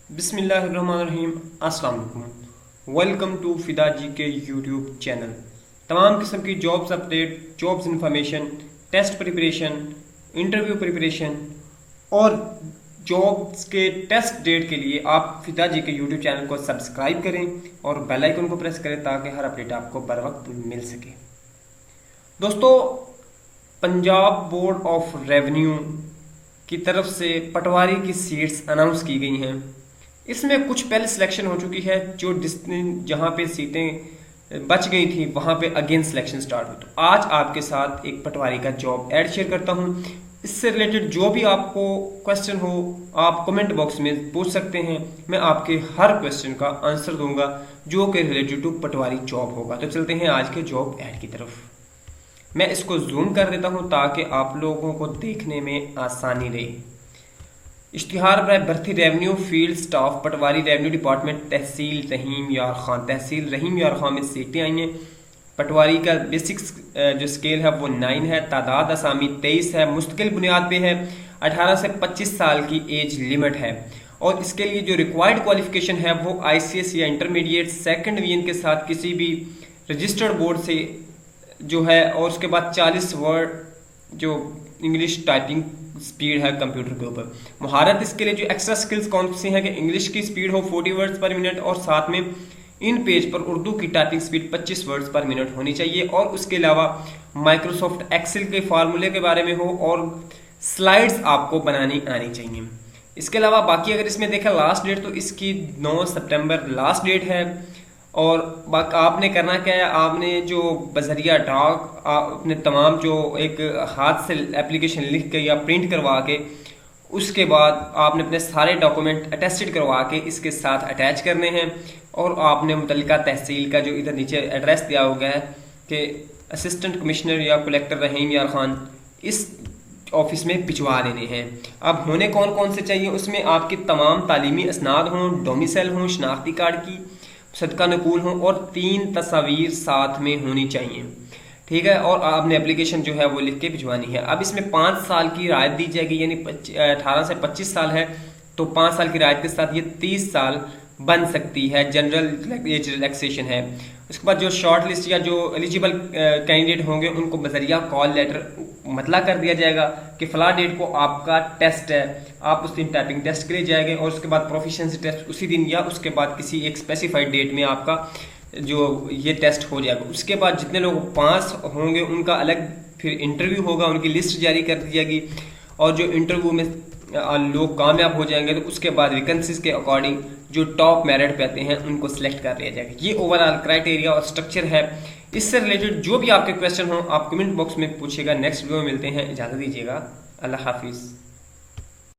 बिस्मिल्लाहिर्रहमानिर्रहीम। अस्सलाम वालेकुम। वेलकम टू फिदा जी के यूट्यूब चैनल। तमाम किस्म की jobs update, jobs information, test preparation, interview preparation और जॉब्स के टेस्ट डेट के लिए आप फिदा जी के यूट्यूब चैनल को सब्सक्राइब करें और बेल आइकन को प्रेस करें ताकि हर अपडेट आपको बर वक्त मिल सके। दोस्तों, पंजाब बोर्ड ऑफ रेवेन्यू की तरफ से पटवारी की सीट्स अनाउंस की गई हैं। इसमें कुछ पहले सिलेक्शन हो चुकी है, जो जहाँ पे सीटें बच गई थी वहाँ पे अगेन सिलेक्शन स्टार्ट हो। तो आज आपके साथ एक पटवारी का जॉब ऐड शेयर करता हूँ। इससे रिलेटेड जो भी आपको क्वेश्चन हो आप कमेंट बॉक्स में पूछ सकते हैं। मैं आपके हर क्वेश्चन का आंसर दूंगा जो कि रिलेटेड टू पटवारी जॉब होगा। तो चलते हैं आज के जॉब ऐड की तरफ। मैं इसको जूम कर देता हूँ ताकि आप लोगों को देखने में आसानी रहे। इश्तिहार भर्ती रेवेन्यू फील्ड स्टाफ पटवारी रेवेन्यू डिपार्टमेंट तहसील रहीम यार खान में सीटें आई हैं। पटवारी का बेसिक जो स्केल है वो 9 है। तादाद असामी 23 है। मुस्तकिल बुनियाद पे है। 18 से 25 साल की एज लिमिट है और इसके लिए जो रिक्वायर्ड क्वालिफिकेशन है वो ICS या इंटरमीडिएट सेकंड डिवीजन के साथ किसी भी रजिस्टर्ड बोर्ड से जो है, और उसके बाद 40 वर्ड जो इंग्लिश टाइपिंग स्पीड है कंप्यूटर के ऊपर। महारत इसके लिए जो एक्स्ट्रा स्किल्स कौन सी हैं कि इंग्लिश की स्पीड हो 40 वर्ड्स पर मिनट और साथ में इन पेज पर उर्दू की टाइपिंग स्पीड 25 वर्ड्स पर मिनट होनी चाहिए और उसके अलावा माइक्रोसॉफ्ट एक्सेल के फार्मूले के बारे में हो और स्लाइड्स आपको बनानी आनी चाहिए। इसके अलावा बाकी अगर इसमें देखें लास्ट डेट तो इसकी 9 सितंबर लास्ट डेट है। और आपने करना क्या है, आपने जो बजरिया डाक अपने तमाम जो एक हाथ से एप्लीकेशन लिख के या प्रिंट करवा के उसके बाद आपने अपने सारे डॉक्यूमेंट अटेस्टेड करवा के इसके साथ अटैच करने हैं और आपने मुतल्लिका तहसील का जो इधर नीचे एड्रेस दिया हो गया है कि असिस्टेंट कमिश्नर या कलेक्टर रहीम यार खान, इस ऑफिस में भिजवा देने हैं। अब होने कौन कौन से चाहिए, उसमें आपकी तमाम तालीमी असनाद हों, डोमिसाइल हों, शनाख्ती कार्ड की सदका नकूल हों और 3 तस्वीर साथ में होनी चाहिए। ठीक है, और आपने एप्लीकेशन जो है वो लिख के भिजवानी है। अब इसमें 5 साल की रायत दी जाएगी, यानी 18 से 25 साल है तो 5 साल की रायत के साथ ये 30 साल बन सकती है। जनरल एज रिलैक्सेशन है। उसके बाद जो शॉर्ट लिस्ट या जो एलिजिबल कैंडिडेट होंगे उनको बजरिया कॉल लेटर मतला कर दिया जाएगा कि फला डेट को आपका टेस्ट है, आप उस दिन टाइपिंग टेस्ट के लिए जाएंगे और उसके बाद प्रोफिशिएंसी टेस्ट उसी दिन या उसके बाद किसी एक स्पेसिफाइड डेट में आपका जो ये टेस्ट हो जाएगा। उसके बाद जितने लोग पास होंगे उनका अलग फिर इंटरव्यू होगा, उनकी लिस्ट जारी कर दी जाएगी और जो इंटरव्यू में लोग कामयाब हो जाएंगे तो उसके बाद वैकेंसीज के अकॉर्डिंग जो टॉप मेरिट पे आते हैं उनको सिलेक्ट कर लिया जाएगा। ये ओवरऑल क्राइटेरिया और स्ट्रक्चर है। इससे रिलेटेड जो भी आपके क्वेश्चन हो आप कमेंट बॉक्स में पूछिएगा। नेक्स्ट वीडियो में मिलते हैं, इजाज़त दीजिएगा। अल्लाह हाफिज़।